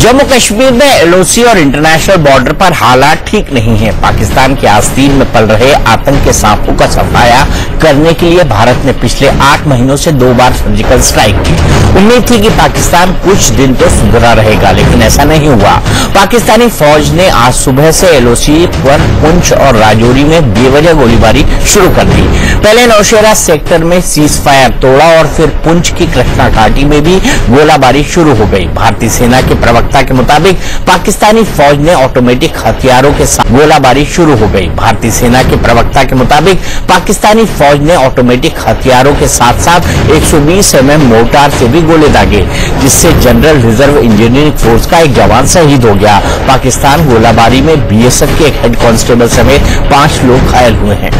जम्मू कश्मीर में एलओसी और international border पर हालात ठीक नहीं है। पाकिस्तान के आस्तीन में पल रहे आतंक के सांपों का सफाया करने के लिए भारत ने पिछले 8 महीनों से 2 बार सर्जिकल स्ट्राइक की। उम्मीद थी कि पाकिस्तान कुछ दिन तो सुधरा रहेगा, लेकिन ऐसा नहीं हुआ। पाकिस्तानी फौज ने आज सुबह से एलओसी पर पुंछ और राजौरी में बेवजह गोलीबारी शुरू कर दी। पहले नौशेरा सेक्टर में सीज फायर तोड़ा और फिर पुंछ की कृष्णा घाटी में भी गोलाबारी शुरू हो गई। भारतीय सेना के प्रवक्ता के मुताबिक पाकिस्तानी फौज ने ऑटोमेटिक हथियारों के साथ गोलाबारी शुरू हो गई। भारतीय सेना के प्रवक्ता के मुताबिक पाकिस्तानी फौज ने ऑटोमेटिक हथियारों के साथ साथ 120 mm मोर्टार से भी गोले दागे, जिससे जनरल रिजर्व इंजीनियरिंग फोर्स का एक जवान शहीद हो गया। पाकिस्तान गोलाबारी में बीएसएफ के एक हेड कांस्टेबल समेत 5 लोग घायल हुए हैं।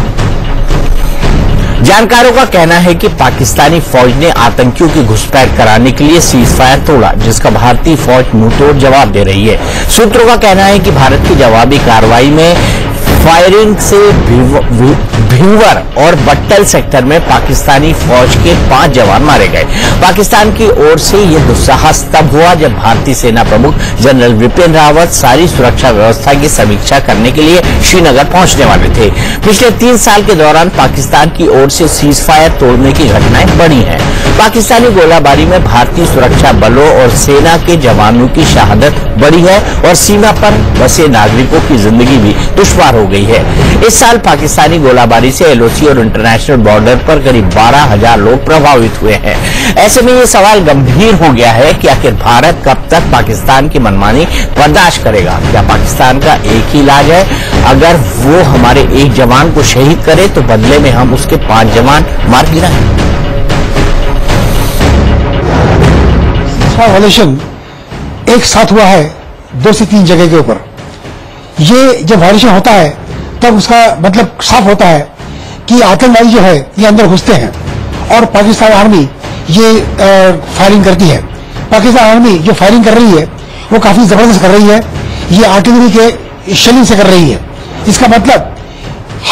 जानकारों का कहना है कि पाकिस्तानी फौज ने आतंकियों की घुसपैठ कराने के लिए सीज फायर तोड़ा, जिसका भारतीय फौज मुंहतोड़ जवाब दे रही है। सूत्रों का कहना है कि भारत की जवाबी कार्रवाई में फायरिंग से भिवर और बट्टल सेक्टर में पाकिस्तानी फौज के 5 जवान मारे गए। पाकिस्तान की ओर से यह दुस्साहस तब हुआ जब भारतीय सेना प्रमुख जनरल विपिन रावत सारी सुरक्षा व्यवस्था की समीक्षा करने के लिए श्रीनगर पहुंचने वाले थे। पिछले 3 साल के दौरान पाकिस्तान की ओर से सीज फायर तोड़ने की घटनाएं बढ़ी हैं। पाकिस्तानी गोलाबारी में भारतीय सुरक्षा बलों और सेना के जवानों की शहादत बढ़ी है और सीमा पर बसे नागरिकों की जिंदगी भी दुश्वार हो गई है। इस साल पाकिस्तानी गोलाबारी से एलओसी और इंटरनेशनल बॉर्डर पर करीब 12,000 लोग प्रभावित हुए हैं। ऐसे में ये सवाल गंभीर हो गया है कि आखिर भारत कब तक पाकिस्तान की मनमानी बर्दाश्त करेगा। क्या पाकिस्तान का एक ही इलाज है, अगर वो हमारे एक जवान को शहीद करे तो बदले में हम उसके 5 जवान मार गिराएं? वायलेशन एक साथ हुआ है 2 से 3 जगह के ऊपर। ये जब वायलेशन होता है तब उसका मतलब साफ होता है कि आतंकवादी जो है ये अंदर घुसते हैं और पाकिस्तान आर्मी ये फायरिंग करती है। पाकिस्तान आर्मी जो फायरिंग कर रही है वो काफी जबरदस्त कर रही है, ये आर्टिलरी के शेलिंग से कर रही है। इसका मतलब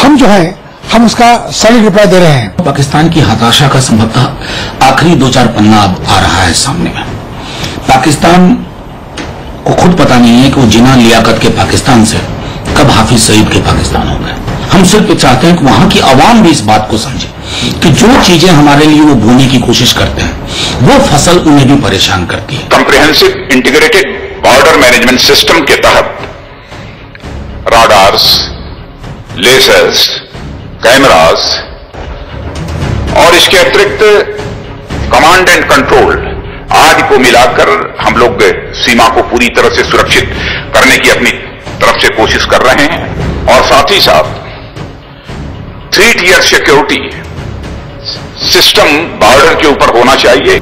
हम जो है हम उसका सॉलिड रिप्लाई दे रहे हैं। पाकिस्तान की हताशा का संभवतः आखिरी 2-4 पन्ना अब आ रहा है सामने में। पाकिस्तान को खुद पता नहीं है कि वो जिना लियाकत के पाकिस्तान से कब हाफिज सईद के पाकिस्तान हो गए। हम सिर्फ चाहते हैं कि वहां की आवाम भी इस बात को समझे कि जो चीजें हमारे लिए वो बोने की कोशिश करते हैं वो फसल उन्हें भी परेशान करती है। Comprehensive integrated border management system के तहत राडार्स, लेजर्स, कैमरास और इसके अतिरिक्त कमांड एंड कंट्रोल आदि को मिलाकर हम लोग सीमा को पूरी तरह से सुरक्षित करने की अपनी तरफ से कोशिश कर रहे हैं और साथ ही साथ 3 tier सिक्योरिटी सिस्टम बॉर्डर के ऊपर होना चाहिए।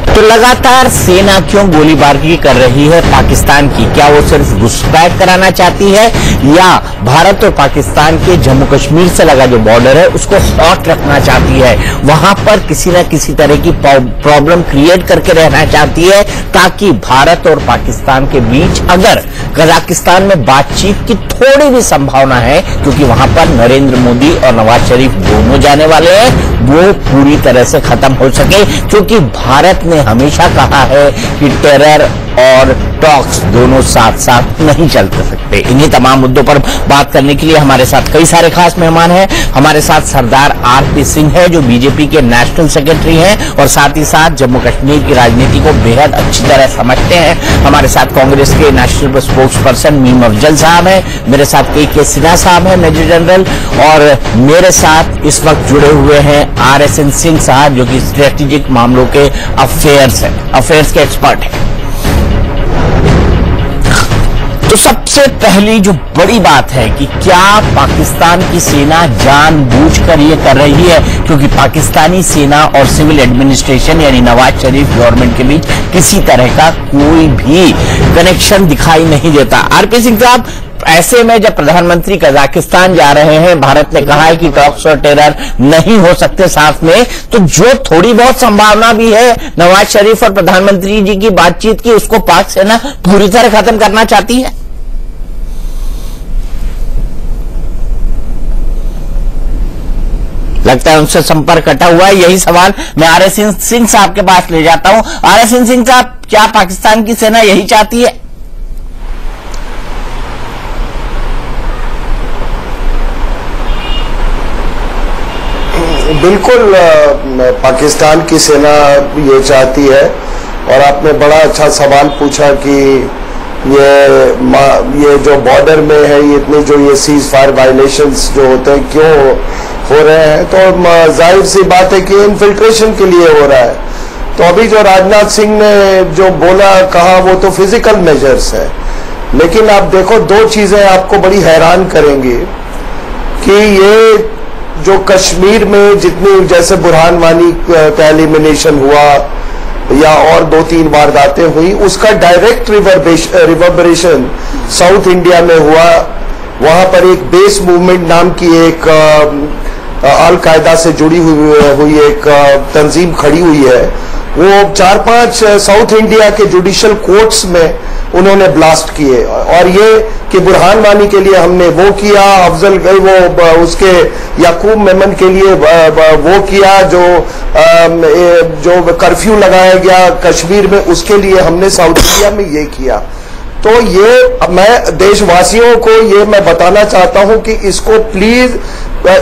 तो लगातार सेना क्यों गोलीबारी कर रही है पाकिस्तान की? क्या वो सिर्फ घुसपैठ कराना चाहती है या भारत और पाकिस्तान के जम्मू कश्मीर से लगा जो बॉर्डर है उसको हॉट रखना चाहती है? वहां पर किसी न किसी तरह की प्रॉब्लम क्रिएट करके रहना चाहती है ताकि भारत और पाकिस्तान के बीच अगर कजाकिस्तान में बातचीत की थोड़ी भी संभावना है, क्योंकि वहां पर नरेंद्र मोदी और नवाज शरीफ दोनों जाने वाले हैं, वो पूरी तरह से खत्म हो सके। क्योंकि भारत ने हमेशा कहा है कि टेरर और टॉक्स दोनों साथ साथ नहीं चल सकते। इन्हीं तमाम मुद्दों पर बात करने के लिए हमारे साथ कई सारे खास मेहमान हैं। हमारे साथ सरदार आरपी सिंह है जो बीजेपी के नेशनल सेक्रेटरी हैं और साथ ही साथ जम्मू कश्मीर की राजनीति को बेहद अच्छी तरह समझते हैं। हमारे साथ कांग्रेस के national spokes person meme Afzal साहब हैं, मेरे साथ के सिन्हा साहब हैं मेजर जनरल, और मेरे साथ इस वक्त जुड़े हुए हैं RSN सिंह साहब जो कि स्ट्रेटेजिक मामलों के अफेयर्स के एक्सपर्ट हैं। तो सबसे पहली जो बड़ी बात है कि क्या पाकिस्तान की सेना जानबूझकर ये कर रही है? क्योंकि पाकिस्तानी सेना और सिविल एडमिनिस्ट्रेशन यानी नवाज शरीफ गवर्नमेंट के बीच किसी तरह का कोई भी कनेक्शन दिखाई नहीं देता। आरपी सिंह साहब, ऐसे में जब प्रधानमंत्री कजाकिस्तान जा रहे हैं, भारत ने कहा है कि टॉक्स और टेरर नहीं हो सकते साथ में, तो जो थोड़ी बहुत संभावना भी है नवाज शरीफ और प्रधानमंत्री जी की बातचीत की, उसको पाक सेना पूरी तरह खत्म करना चाहती है। लगता है उनसे संपर्क कटा हुआ है। यही सवाल मैं आर.एस. सिंह साहब के पास ले जाता हूं। आर.एस. सिंह साहब, क्या पाकिस्तान की सेना यही चाहती है? बिल्कुल, पाकिस्तान की सेना ये चाहती है। और आपने बड़ा अच्छा सवाल पूछा कि ये जो बॉर्डर में है, ये इतने जो ये सीज फायर वायलेशंस जो होते हैं क्यों हो रहे हैं, तो जाहिर सी बात है कि इन्फिल्ट्रेशन के लिए हो रहा है। तो अभी जो राजनाथ सिंह ने जो बोला कहा वो तो फिजिकल मेजर्स है, लेकिन आप देखो दो चीजें आपको बड़ी हैरान करेंगी कि ये जो कश्मीर में जितनी जैसे बुरहान वानी का एलिमिनेशन हुआ या और 2-3 वारदातें हुई, उसका डायरेक्ट रिवर्बरेशन साउथ इंडिया में हुआ। वहां पर एक बेस मूवमेंट नाम की एक अल कायदा से जुड़ी हुई एक तंजीम खड़ी हुई है। वो 4-5 साउथ इंडिया के जुडिशियल कोर्ट्स में उन्होंने ब्लास्ट किए, और ये कि बुरहान वानी के लिए हमने वो किया, अफजल गई वो उसके याकूब मेमन के लिए वो किया, जो कर्फ्यू लगाया गया कश्मीर में, उसके लिए हमने साउथ इंडिया में ये किया। तो ये मैं देशवासियों को ये मैं बताना चाहता हूं कि इसको प्लीज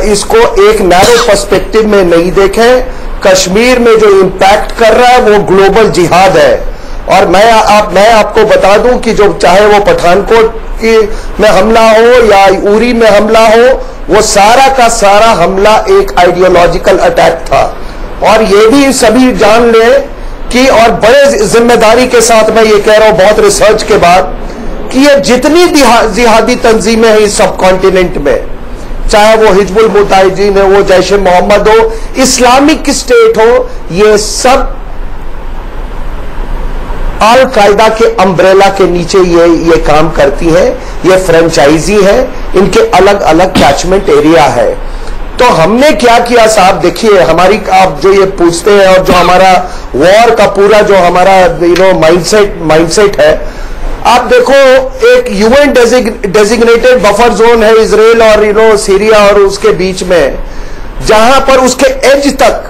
इसको एक नैरो पर्सपेक्टिव में नहीं देखें। कश्मीर में जो इम्पैक्ट कर रहा है वो ग्लोबल जिहाद है। और मैं आपको बता दूं कि जो चाहे वो पठानकोट में हमला हो या उरी में हमला हो, वो सारा का सारा हमला एक आइडियोलॉजिकल अटैक था। और ये भी सभी जान लें कि, और बड़े जिम्मेदारी के साथ मैं ये कह रहा हूं बहुत रिसर्च के बाद, कि ये जितनी जिहादी तंजीमें हैं इस सब कॉन्टिनेंट में, चाहे वो हिजबुल मुजाहिदीन हो, वो जैश मोहम्मद हो, इस्लामिक स्टेट हो, ये सब अल कायदा के अम्ब्रेला के नीचे ये काम करती है। ये फ्रेंचाइजी है, इनके अलग अलग कैचमेंट एरिया है। तो हमने क्या किया साहब, देखिए हमारी आप जो ये पूछते हैं और जो हमारा वॉर का पूरा जो हमारा माइंडसेट है, आप देखो एक यूएन डेजिग्नेटेड बफर जोन है इजराइल और सीरिया और उसके बीच में, जहां पर उसके एज तक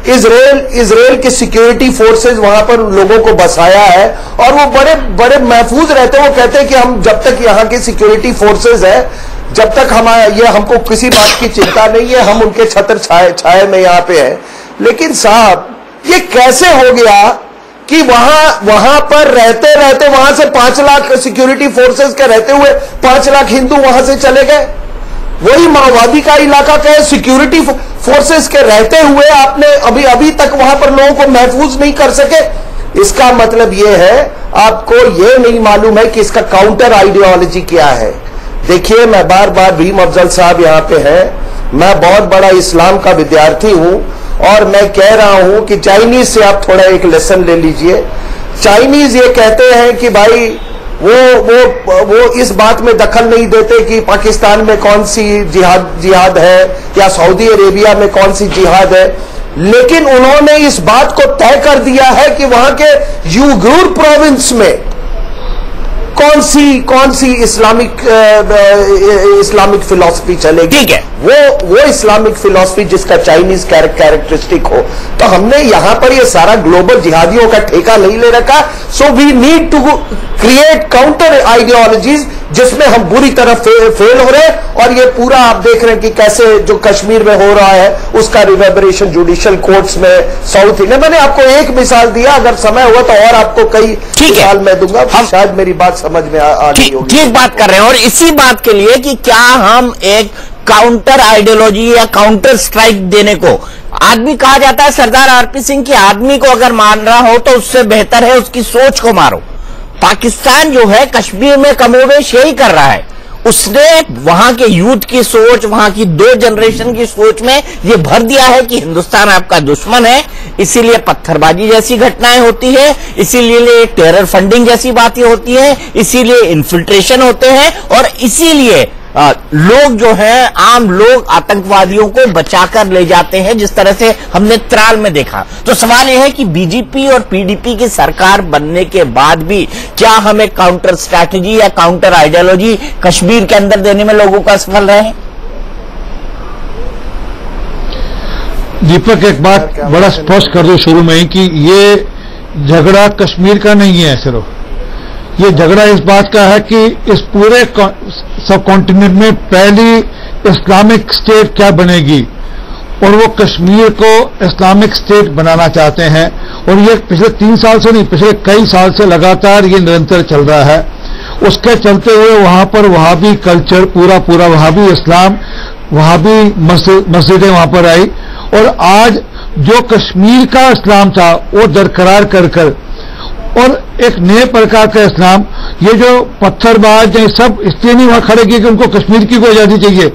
इजराइल के सिक्योरिटी फोर्सेस वहां पर लोगों को बसाया है, और वो बड़े बड़े महफूज रहते हैं। वो कहते हैं कि हम जब तक यहां के सिक्योरिटी फोर्सेस है, जब तक हमको किसी बात की चिंता नहीं है, हम उनके छत्र छाए में यहां पे है। लेकिन साहब ये कैसे हो गया कि वहां पर रहते रहते वहां से 5 लाख सिक्योरिटी फोर्सेस के रहते हुए 5 लाख हिंदू वहां से चले गए। वही माओवादी का इलाका का सिक्योरिटी फोर्सेस के रहते हुए आपने अभी तक वहां पर लोगों को महफूज नहीं कर सके। इसका मतलब यह है, आपको यह नहीं मालूम है कि इसका काउंटर आइडियोलॉजी क्या है। देखिए, मैं बार बार भीम अफजल साहब यहां पे हैं, मैं बहुत बड़ा इस्लाम का विद्यार्थी हूं, और मैं कह रहा हूं कि चाइनीज से आप थोड़ा एक लेसन ले लीजिए। चाइनीज ये कहते हैं कि भाई वो इस बात में दखल नहीं देते कि पाकिस्तान में कौन सी जिहाद है या सऊदी अरेबिया में कौन सी जिहाद है, लेकिन उन्होंने इस बात को तय कर दिया है कि वहां के यूगुर प्रोविंस में कौन सी इस्लामिक फिलॉसफी चलेगी। ठीक है, वो इस्लामिक फिलॉसफी जिसका चाइनीज कैरेक्टरिस्टिक हो। तो हमने यहां पर ये सारा ग्लोबल जिहादियों का ठेका नहीं ले रखा। So we need to create counter ideologies जिसमें हम बुरी तरह फेल हो रहे हैं। और ये पूरा आप देख रहे हैं कि कैसे जो कश्मीर में हो रहा है उसका रिवर्बरेशन जुडिशियल कोर्ट्स में, साउथ इंडिया। मैंने आपको एक मिसाल दिया, अगर समय हुआ तो और आपको कई मिसाल मैं दूंगा, शायद मेरी बात समझ में आ गई होगी। ठीक बात कर रहे हैं। और इसी बात के लिए कि क्या हम एक काउंटर आइडियोलॉजी या काउंटर स्ट्राइक देने को, आदमी कहा जाता है सरदार आरपी सिंह की, आदमी को अगर मार रहा हो तो उससे बेहतर है उसकी सोच को मारो। पाकिस्तान जो है कश्मीर में कमोबेश यही कर रहा है। उसने वहां के यूथ की सोच, वहां की 2 जनरेशन की सोच में ये भर दिया है कि हिंदुस्तान आपका दुश्मन है, इसीलिए पत्थरबाजी जैसी घटनाएं होती है, इसीलिए टेरर फंडिंग जैसी बातें होती है, इसीलिए इन्फिल्ट्रेशन होते हैं, और इसीलिए लोग जो हैं, आम लोग आतंकवादियों को बचाकर ले जाते हैं, जिस तरह से हमने त्राल में देखा। तो सवाल यह है कि बीजेपी और पीडीपी की सरकार बनने के बाद भी क्या हम एक काउंटर स्ट्रैटेजी या काउंटर आइडियोलॉजी कश्मीर के अंदर देने में लोगों को असफल रहे हैं? दीपक, एक बात बड़ा स्पष्ट कर दो शुरू में ही कि ये झगड़ा कश्मीर का नहीं है सिर्फ। ये झगड़ा इस बात का है कि इस पूरे सब कॉन्टिनेंट में पहली इस्लामिक स्टेट क्या बनेगी, और वो कश्मीर को इस्लामिक स्टेट बनाना चाहते हैं। और ये पिछले 3 साल से नहीं, पिछले कई साल से लगातार ये निरंतर चल रहा है। उसके चलते हुए वहां पर वहाबी कल्चर, पूरा वहाबी इस्लाम, वहाबी मस्जिदें वहां पर आई, और आज जो कश्मीर का इस्लाम था वो दरकरार कर और एक नए प्रकार का इस्लाम, ये जो पत्थरबाज ये सब इसलिए नहीं वहां खड़े किए कि उनको कश्मीर की कोई आजादी चाहिए।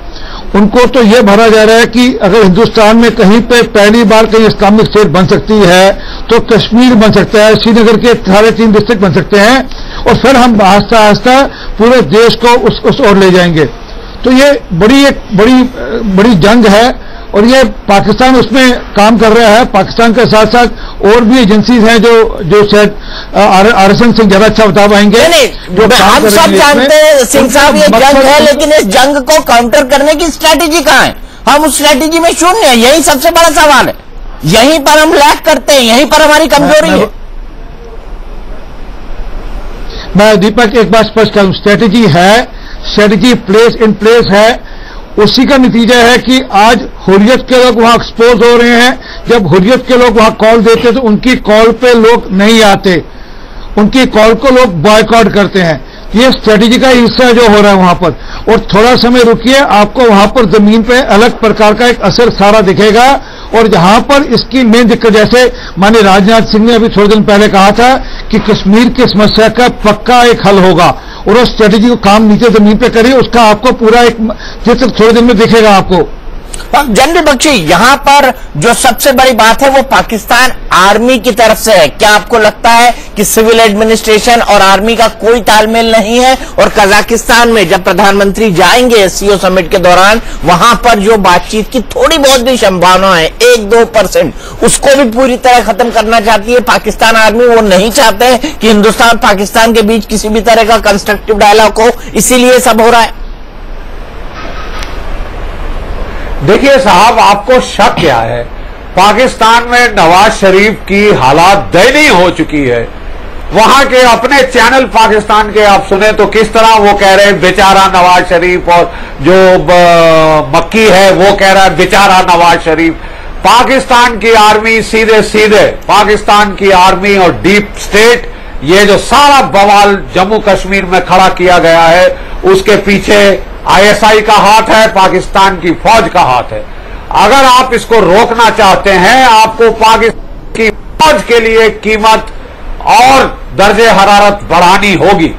उनको तो ये भरा जा रहा है कि अगर हिंदुस्तान में कहीं पे पहली बार कहीं इस्लामिक स्टेट बन सकती है तो कश्मीर बन सकता है, श्रीनगर के 3 डिस्ट्रिक्ट बन सकते हैं, और फिर हम आहिस्ता आहिस्ता पूरे देश को उस ओर ले जाएंगे। तो ये बड़ी जंग है, और ये पाकिस्तान उसमें काम कर रहा है। पाकिस्तान के साथ साथ और भी एजेंसीज हैं जो शायद आरएसएन सिंह ज्यादा अच्छा बता पाएंगे। हम सब जानते हैं सिंह साहब ये जंग है, लेकिन इस जंग को काउंटर करने की स्ट्रैटेजी कहाँ है? हम उस स्ट्रैटेजी में शून्य है, यही सबसे बड़ा सवाल है। यहीं पर हम लैक करते हैं, यहीं पर हमारी कमजोरी है। मैं दीपक एक बात स्पष्ट करूं, स्ट्रैटेजी है, स्ट्रैटेजी इन प्लेस है। उसी का नतीजा है कि आज हुर्रियत के लोग वहां एक्सपोज हो रहे हैं। जब हुर्रियत के लोग वहां कॉल देते तो उनकी कॉल पे लोग नहीं आते, उनकी कॉल को लोग बॉयकॉट करते हैं। ये स्ट्रेटेजी का हिस्सा जो हो रहा है वहां पर। और थोड़ा समय रुकिए, आपको वहां पर जमीन पे अलग प्रकार का एक असर सारा दिखेगा। और जहां पर इसकी मेन दिक्कत, जैसे माननीय राजनाथ सिंह ने अभी थोड़े दिन पहले कहा था कि कश्मीर की समस्या का पक्का एक हल होगा, और उस स्ट्रेटेजी को काम नीचे जमीन पे करिए, उसका आपको पूरा एक चित्र थोड़े दिन में दिखेगा आपको। जनरल बख्शी, यहां पर जो सबसे बड़ी बात है वो पाकिस्तान आर्मी की तरफ से है। क्या आपको लगता है कि सिविल एडमिनिस्ट्रेशन और आर्मी का कोई तालमेल नहीं है? और कजाकिस्तान में जब प्रधानमंत्री जाएंगे एससीओ समिट के दौरान, वहां पर जो बातचीत की थोड़ी बहुत भी संभावना है 1-2%, उसको भी पूरी तरह खत्म करना चाहती है पाकिस्तान आर्मी। वो नहीं चाहते कि हिंदुस्तान पाकिस्तान के बीच किसी भी तरह का कंस्ट्रक्टिव डायलॉग हो, इसीलिए सब हो रहा है। देखिए साहब, आपको शक क्या है? पाकिस्तान में नवाज शरीफ की हालात दयनीय हो चुकी है। वहां के अपने चैनल पाकिस्तान के आप सुने तो किस तरह वो कह रहे हैं बेचारा नवाज शरीफ, और जो मक्की है वो कह रहा है बेचारा नवाज शरीफ। पाकिस्तान की आर्मी सीधे पाकिस्तान की आर्मी और डीप स्टेट, ये जो सारा बवाल जम्मू कश्मीर में खड़ा किया गया है, उसके पीछे आईएसआई का हाथ है, पाकिस्तान की फौज का हाथ है। अगर आप इसको रोकना चाहते हैं, आपको पाकिस्तान की फौज के लिए कीमत और दर्जे हरारत बढ़ानी होगी।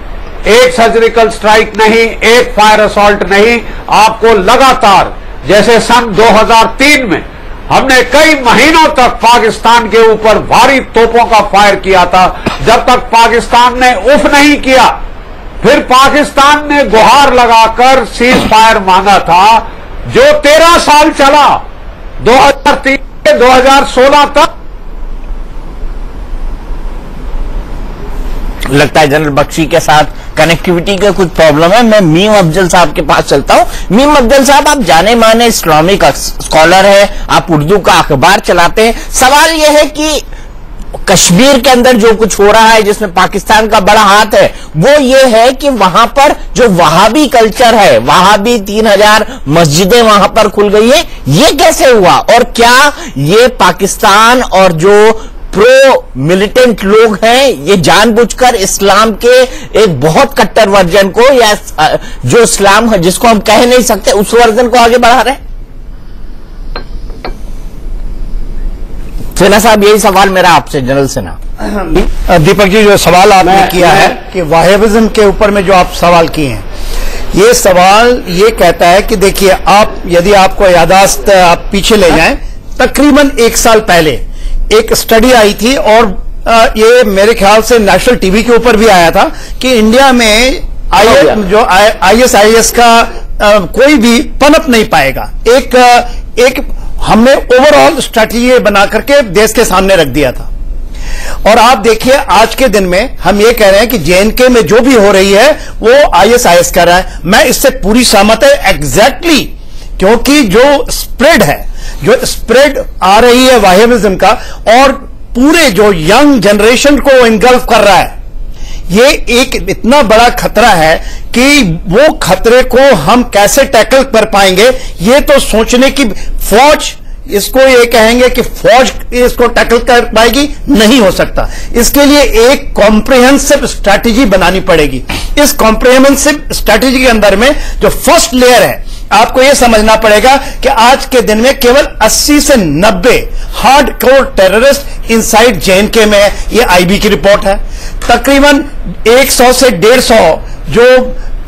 एक सर्जिकल स्ट्राइक नहीं, एक फायर असॉल्ट नहीं, आपको लगातार, जैसे सन 2003 में हमने कई महीनों तक पाकिस्तान के ऊपर भारी तोपों का फायर किया था, जब तक पाकिस्तान ने उफ नहीं किया। फिर पाकिस्तान ने गुहार लगाकर सीज फायर मांगा था, जो 13 साल चला, 2003 से 2016 तक। लगता है जनरल बख्शी के साथ कनेक्टिविटी का कुछ प्रॉब्लम है। मैं मीम अफजल साहब के पास चलता हूं। मीम अफजल साहब, आप जाने माने इस्लामिक स्कॉलर है, आप उर्दू का अखबार चलाते हैं। सवाल यह है कि कश्मीर के अंदर जो कुछ हो रहा है जिसमें पाकिस्तान का बड़ा हाथ है, वो ये है कि वहां पर जो वहाबी कल्चर है, वहाबी 3000 मस्जिदें वहां पर खुल गई है, ये कैसे हुआ? और क्या ये पाकिस्तान और जो प्रो मिलिटेंट लोग हैं, ये जानबूझकर इस्लाम के एक बहुत कट्टर वर्जन को, या जो इस्लाम है जिसको हम कह नहीं सकते, उस वर्जन को आगे बढ़ा रहे हैं? सिन्हा साहब, यही सवाल मेरा आपसे, जनरल सिन्हा। दीपक जी, जो सवाल आपने किया है कि वाहिबिज्म के ऊपर में जो आप सवाल किए हैं, ये सवाल ये कहता है कि देखिए, आप यदि आपको यादाश्त आप पीछे ले जाएं, तकरीबन 1 साल पहले एक स्टडी आई थी, और ये मेरे ख्याल से नेशनल टीवी के ऊपर भी आया था कि इंडिया में आईएसआईएस का कोई भी पनप नहीं पाएगा। एक हमने ओवरऑल स्ट्रैटेजी बना करके देश के सामने रख दिया था। और आप देखिए, आज के दिन में हम ये कह रहे हैं कि जेएनके में जो भी हो रही है वो आईएसआईएस कर रहा है। मैं इससे पूरी सहमत है, एग्जैक्टली, क्योंकि जो स्प्रेड है, जो स्प्रेड आ रही है वाहिविज्म का, और पूरे जो यंग जनरेशन को इनगल्फ कर रहा है, ये एक इतना बड़ा खतरा है कि वो खतरे को हम कैसे टैकल कर पाएंगे, ये तो सोचने की, फौज इसको ये कहेंगे कि फौज इसको टैकल कर पाएगी, नहीं हो सकता। इसके लिए एक कॉम्प्रिहेंसिव स्ट्रैटेजी बनानी पड़ेगी। इस कॉम्प्रिहेंसिव स्ट्रैटेजी के अंदर में जो फर्स्ट लेयर है, आपको यह समझना पड़ेगा कि आज के दिन में केवल 80 से 90 हार्डकोर टेररिस्ट इनसाइड जेएनके में है। ये आईबी की रिपोर्ट है। तकरीबन 100 से 150 जो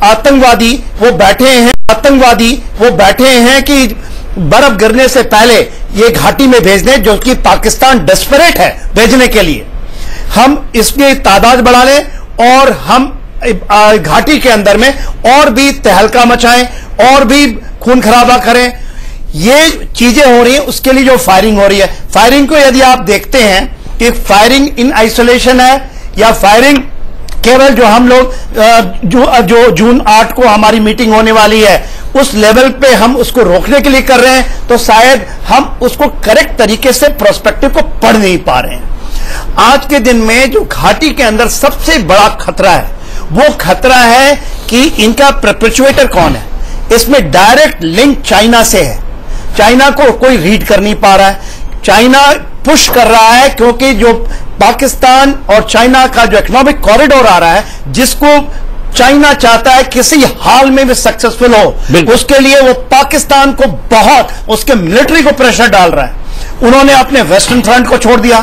आतंकवादी वो बैठे हैं कि बर्फ गिरने से पहले ये घाटी में भेज दें, जो कि पाकिस्तान डेस्परेट है भेजने के लिए। हम इसकी तादाद बढ़ा लें और हम घाटी के अंदर में और भी तहलका मचाएं और भी खून खराबा करें। ये चीजें हो रही हैं, उसके लिए जो फायरिंग हो रही है, फायरिंग को यदि आप देखते हैं कि फायरिंग इन आइसोलेशन है या फायरिंग केवल जो हम लोग जो जून 8 को हमारी मीटिंग होने वाली है उस लेवल पे हम उसको रोकने के लिए कर रहे हैं, तो शायद हम उसको करेक्ट तरीके से प्रोस्पेक्टिव को पढ़ नहीं पा रहे हैं। आज के दिन में जो घाटी के अंदर सबसे बड़ा खतरा है, वो खतरा है कि इनका परपेचुएटर कौन है। इसमें डायरेक्ट लिंक चाइना से है। चाइना को कोई रीड कर नहीं पा रहा है। चाइना पुश कर रहा है, क्योंकि जो पाकिस्तान और चाइना का जो इकोनॉमिक कॉरिडोर आ रहा है, जिसको चाइना चाहता है किसी हाल में भी सक्सेसफुल हो, उसके लिए वो पाकिस्तान को बहुत, उसके मिलिट्री को प्रेशर डाल रहा है। उन्होंने अपने वेस्टर्न फ्रंट को छोड़ दिया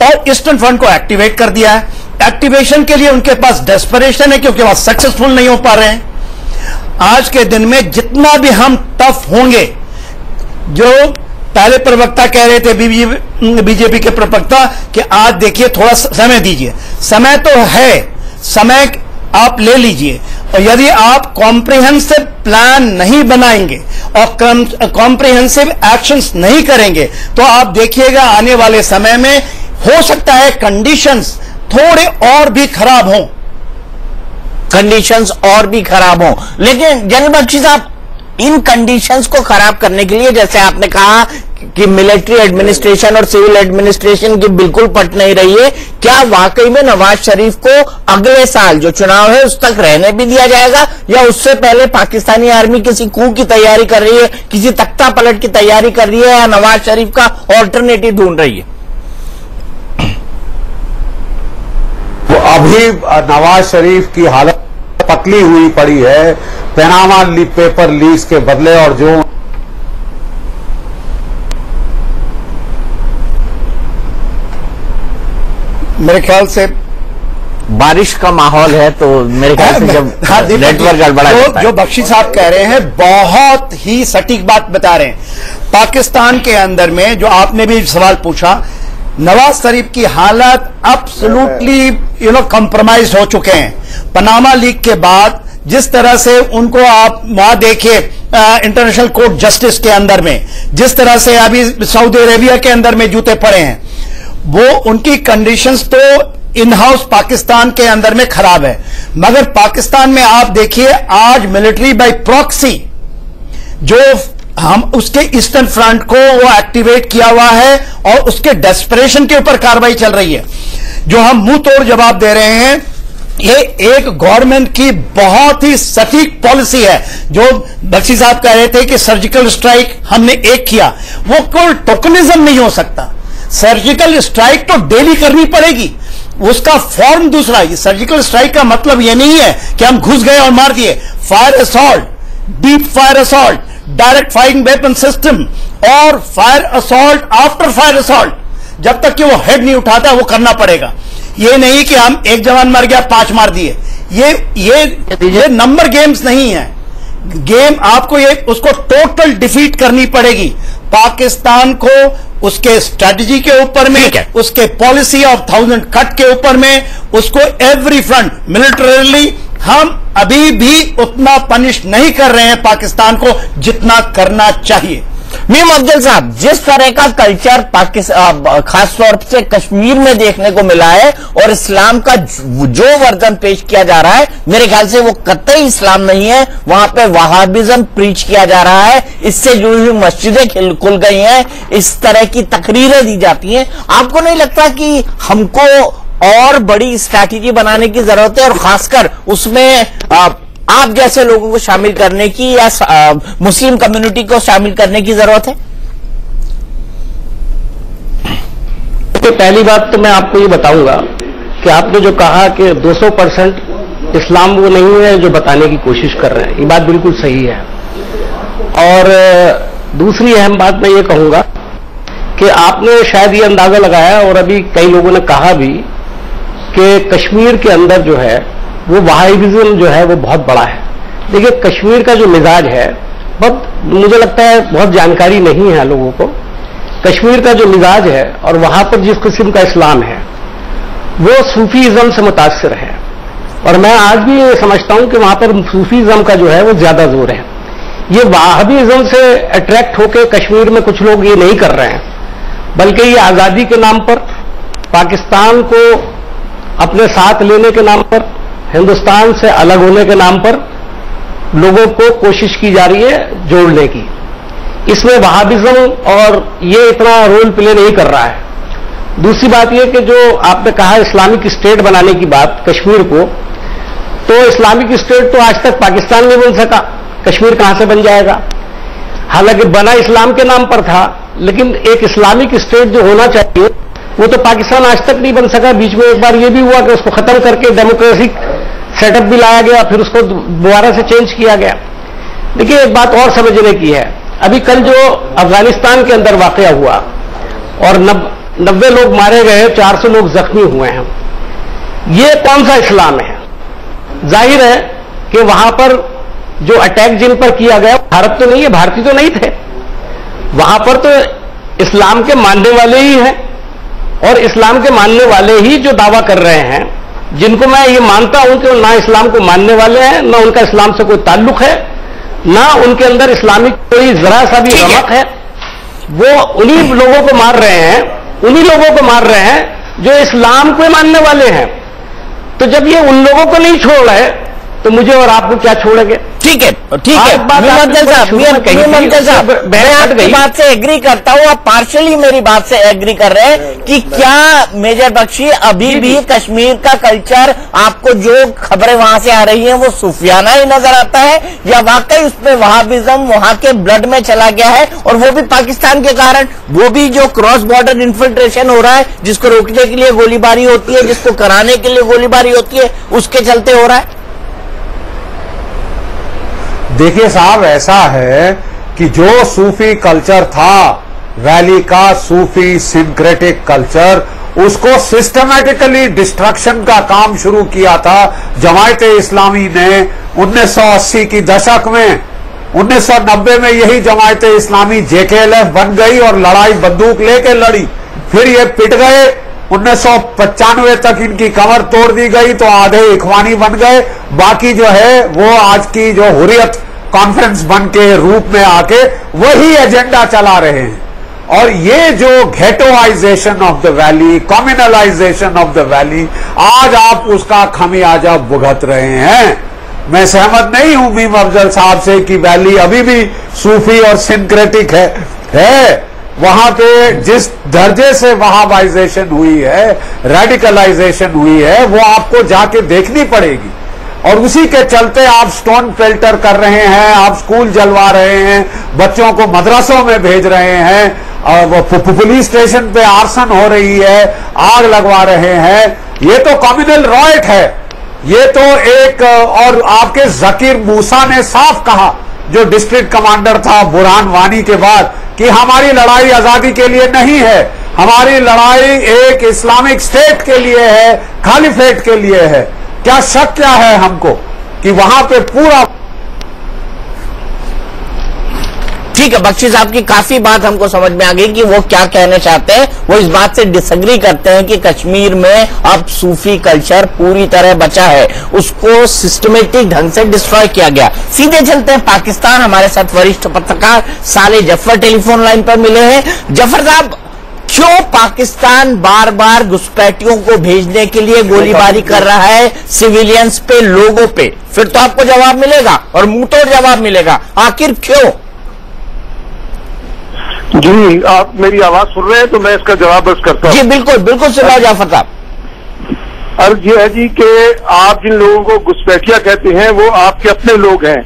और ईस्टर्न फ्रंट को एक्टिवेट कर दिया है। एक्टिवेशन के लिए उनके पास डेस्परेशन है, क्योंकि वह सक्सेसफुल नहीं हो पा रहे हैं। आज के दिन में जितना भी हम टफ होंगे, जो पहले प्रवक्ता कह रहे थे बीजेपी के प्रवक्ता कि आज देखिए थोड़ा समय दीजिए, समय तो है, समय आप ले लीजिए, और यदि आप कॉम्प्रिहेंसिव प्लान नहीं बनाएंगे और कॉम्प्रिहेंसिव एक्शंस नहीं करेंगे, तो आप देखिएगा आने वाले समय में हो सकता है कंडीशंस थोड़े और भी खराब हों। कंडीशंस और भी खराब हों, लेकिन जनरल बख्शी साहब, इन कंडीशंस को खराब करने के लिए, जैसे आपने कहा कि मिलिट्री एडमिनिस्ट्रेशन और सिविल एडमिनिस्ट्रेशन की बिल्कुल पट नहीं रही है, क्या वाकई में नवाज शरीफ को अगले साल जो चुनाव है उस तक रहने भी दिया जाएगा, या उससे पहले पाकिस्तानी आर्मी किसी coup की तैयारी कर रही है, किसी तख्ता पलट की तैयारी कर रही है, या नवाज शरीफ का ऑल्टरनेटिव ढूंढ रही है? वो अभी नवाज शरीफ की हालत पतली हुई पड़ी है पनामा पेपर लीक्स के बदले, और जो मेरे ख्याल से बारिश का माहौल है, तो मेरे ख्याल से जब नेटवर्क गड़बड़ा जाता है। जो बख्शी साहब कह रहे हैं बहुत ही सटीक बात बता रहे हैं। पाकिस्तान के अंदर में जो आपने भी सवाल पूछा, नवाज शरीफ की हालत एब्सोल्युटली कॉम्प्रोमाइज हो चुके हैं। पनामा लीक के बाद जिस तरह से उनको आप वहां देखिए इंटरनेशनल कोर्ट जस्टिस के अंदर में, जिस तरह से अभी सऊदी अरेबिया के अंदर में जूते पड़े हैं, वो उनकी कंडीशंस तो इन हाउस पाकिस्तान के अंदर में खराब है। मगर पाकिस्तान में आप देखिए आज मिलिट्री बाय प्रॉक्सी जो हम उसके ईस्टर्न फ्रंट को वो एक्टिवेट किया हुआ है और उसके डेस्परेशन के ऊपर कार्रवाई चल रही है, जो हम मुंह तोड़ जवाब दे रहे हैं। ये एक गवर्नमेंट की बहुत ही सटीक पॉलिसी है। जो बख्शी साहब कह रहे थे कि सर्जिकल स्ट्राइक हमने एक किया, वो कोई टोकनिज्म नहीं हो सकता। सर्जिकल स्ट्राइक तो डेली करनी पड़ेगी, उसका फॉर्म दूसरा। सर्जिकल स्ट्राइक का मतलब यह नहीं है कि हम घुस गए और मार दिए। Fire assault, deep fire assault, direct firing weapon system और fire assault after fire assault, जब तक कि वो हेड नहीं उठाता वो करना पड़ेगा। ये नहीं कि हम एक जवान मर गया 5 मार दिए। ये नंबर गेम्स नहीं है। गेम आपको ये उसको टोटल डिफीट करनी पड़ेगी। पाकिस्तान को उसके स्ट्रेटजी के ऊपर में, उसके पॉलिसी ऑफ 1000 कट के ऊपर में, उसको एवरी फ्रंट मिलिटरीली हम अभी भी उतना पनिश नहीं कर रहे हैं पाकिस्तान को जितना करना चाहिए। मीम अफजल साहब, जिस तरह का कल्चर पाकिस्तान खासतौर से कश्मीर में देखने को मिला है और इस्लाम का जो वर्जन पेश किया जा रहा है, मेरे ख्याल से वो कतई इस्लाम नहीं है। वहां पे वहाबिज्म प्रीच किया जा रहा है, इससे जुड़ी हुई मस्जिदें खुल गई हैं, इस तरह की तकरीरें दी जाती हैं। आपको नहीं लगता कि हमको और बड़ी स्ट्रैटेजी बनाने की जरूरत है और खासकर उसमें आप जैसे लोगों को शामिल करने की या मुस्लिम कम्युनिटी को शामिल करने की जरूरत है? तो पहली बात तो मैं आपको ये बताऊंगा कि आपने जो कहा कि 200% इस्लाम वो नहीं है जो बताने की कोशिश कर रहे हैं, ये बात बिल्कुल सही है। और दूसरी अहम बात मैं ये कहूंगा कि आपने शायद ये अंदाजा लगाया और अभी कई लोगों ने कहा भी कि कश्मीर के अंदर जो है वो वहाबिज्म जो है वो बहुत बड़ा है। देखिए, कश्मीर का जो मिजाज है, बहुत मुझे लगता है बहुत जानकारी नहीं है लोगों को। कश्मीर का जो मिजाज है और वहां पर जिस किस्म का इस्लाम है वो सूफीज्म से मुतासिर है, और मैं आज भी ये समझता हूं कि वहां पर सूफीज्म का जो है वो ज्यादा जोर है। ये वहाबिज्म से अट्रैक्ट होकर कश्मीर में कुछ लोग ये नहीं कर रहे हैं, बल्कि ये आजादी के नाम पर, पाकिस्तान को अपने साथ लेने के नाम पर, हिंदुस्तान से अलग होने के नाम पर लोगों को कोशिश की जा रही है जोड़ने की। इसमें वहाबिज्म और ये इतना रोल प्ले नहीं कर रहा है। दूसरी बात यह कि जो आपने कहा इस्लामिक स्टेट बनाने की बात कश्मीर को, तो इस्लामिक स्टेट तो आज तक पाकिस्तान नहीं बन सका, कश्मीर कहां से बन जाएगा? हालांकि बना इस्लाम के नाम पर था, लेकिन एक इस्लामिक स्टेट जो होना चाहिए वो तो पाकिस्तान आज तक नहीं बन सका। बीच में एक बार ये भी हुआ कि उसको खत्म करके डेमोक्रेटिक सेटअप भी लाया गया, फिर उसको दोबारा से चेंज किया गया। देखिए, एक बात और समझने की है, अभी कल जो अफगानिस्तान के अंदर वाकया हुआ और 90 लोग मारे गए, 400 लोग जख्मी हुए हैं, ये कौन सा इस्लाम है? जाहिर है कि वहां पर जो अटैक जिन पर किया गया भारत तो नहीं है, भारतीय तो नहीं थे, वहां पर तो इस्लाम के मानने वाले ही हैं, और इस्लाम के मानने वाले ही जो दावा कर रहे हैं, जिनको मैं ये मानता हूं कि वो ना इस्लाम को मानने वाले हैं, ना उनका इस्लाम से कोई ताल्लुक है, ना उनके अंदर इस्लामिक कोई जरा सा भी रमक है, वो उन्हीं लोगों को मार रहे हैं, उन्हीं लोगों को मार रहे हैं जो इस्लाम को मानने वाले हैं। तो जब ये उन लोगों को नहीं छोड़ रहे तो मुझे और आपको क्या छोड़ेंगे? ठीक है, ठीक है। मैं आपकी बात से एग्री करता हूं, आप पार्शली मेरी बात से एग्री कर रहे हैं कि क्या मेजर बख्शी अभी भी कश्मीर का कल्चर, आपको जो खबरें वहां से आ रही हैं वो सूफियाना ही नजर आता है, या वाकई उसमें वहाबिज्म वहां के ब्लड में चला गया है, और वो भी पाकिस्तान के कारण, वो भी जो क्रॉस बॉर्डर इन्फिल्ट्रेशन हो रहा है, जिसको रोकने के लिए गोलीबारी होती है, जिसको कराने के लिए गोलीबारी होती है, उसके चलते हो रहा है? देखिए साहब, ऐसा है कि जो सूफी कल्चर था, वैली का सूफी सिंक्रेटिक कल्चर, उसको सिस्टमैटिकली डिस्ट्रक्शन का काम शुरू किया था जमायते इस्लामी ने 1980 की दशक में। 1990 में यही जमायते इस्लामी JKLF बन गई और लड़ाई बंदूक लेके लड़ी, फिर ये पिट गए। 1995 तक इनकी कमर तोड़ दी गई तो आधे इखवानी बन गए, बाकी जो है वो आज की जो हुर्रियत कॉन्फ्रेंस बन के रूप में आके वही एजेंडा चला रहे हैं। और ये जो ghettoisation of the valley, communalisation of the valley, आज आप उसका खमियाजा भुगत रहे हैं। मैं सहमत नहीं हूं मीम अफजल साहब से कि वैली अभी भी सूफी और सिंक्रेटिक है। वहां पे जिस दर्जे से वहाबाइजेशन हुई है, रेडिकलाइजेशन हुई है, वो आपको जाके देखनी पड़ेगी। और उसी के चलते आप स्टोन पेल्टर कर रहे हैं, आप स्कूल जलवा रहे हैं, बच्चों को मदरसों में भेज रहे हैं, और पुलिस स्टेशन पे आर्सन हो रही है, आग लगवा रहे हैं। ये तो कम्युनल रॉयट है। ये तो एक, और आपके जकीर मूसा ने साफ कहा, जो डिस्ट्रिक्ट कमांडर था बुरहान वानी के बाद, कि हमारी लड़ाई आजादी के लिए नहीं है, हमारी लड़ाई एक इस्लामिक स्टेट के लिए है, खालिफेट के लिए है। क्या शक क्या है हमको कि वहां पे पूरा ठीक है, बख्शी साहब की काफी बात हमको समझ में आ गई कि वो क्या कहना चाहते हैं। वो इस बात से डिसएग्री करते हैं कि कश्मीर में अब सूफी कल्चर पूरी तरह बचा है, उसको सिस्टमेटिक ढंग से डिस्ट्रॉय किया गया। सीधे चलते हैं पाकिस्तान। हमारे साथ वरिष्ठ पत्रकार साले जफर टेलीफोन लाइन पर मिले हैं। जफर साहब, क्यों पाकिस्तान बार बार घुसपैठियों को भेजने के लिए गोलीबारी कर रहा है सिविलियंस पे, लोगों पे? फिर तो आपको जवाब मिलेगा और मुंहतोड़ जवाब मिलेगा, आखिर क्यों? जी, आप मेरी आवाज सुन रहे हैं तो मैं इसका जवाब बस करता हूँ। जी बिल्कुल बिल्कुल सुनाओ जाफर साहब। अर्ज ये है जी कि आप जिन लोगों को घुसपैठिया कहते हैं वो आपके अपने लोग हैं।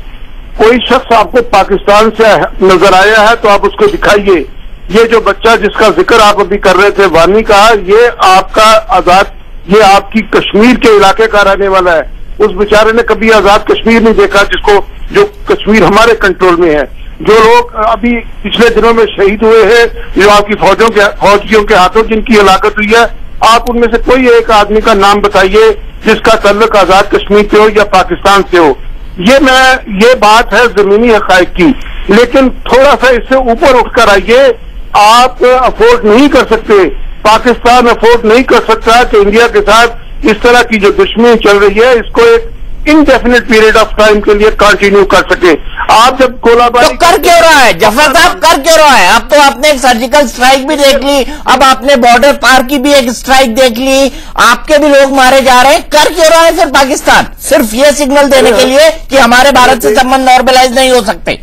कोई शख्स आपको पाकिस्तान से नजर आया है तो आप उसको दिखाइए। ये जो बच्चा जिसका जिक्र आप अभी कर रहे थे, वानी का, ये आपका आजाद, ये आपकी कश्मीर के इलाके का रहने वाला है। उस बेचारे ने कभी आजाद कश्मीर नहीं देखा, जिसको जो कश्मीर हमारे कंट्रोल में है। जो लोग अभी पिछले दिनों में शहीद हुए हैं, जो आपकी फौजियों के हाथों जिनकी हलाकत हुई है, आप उनमें से कोई एक आदमी का नाम बताइए जिसका ताल्लुक आजाद कश्मीर से हो या पाकिस्तान से हो। ये बात है जमीनी हकायक की, लेकिन थोड़ा सा इससे ऊपर उठकर आइए। आप अफोर्ड नहीं कर सकते, पाकिस्तान अफोर्ड नहीं कर सकता कि इंडिया के साथ इस तरह की जो दुश्मनी चल रही है इसको एक इनडेफिनेट पीरियड ऑफ टाइम के लिए कंटिन्यू कर सके। आप जब गोलाबारी तो कर क्यों रहा है जफर साहब, कर क्यों रहा है? अब तो आपने एक सर्जिकल स्ट्राइक भी देख ली, अब आपने बॉर्डर पार की भी एक स्ट्राइक देख ली, आपके भी लोग मारे जा रहे हैं। कर क्यों रहा है फिर पाकिस्तान? सिर्फ ये सिग्नल देने के लिए कि हमारे भारत से संबंध नॉर्मलाइज नहीं हो सकते।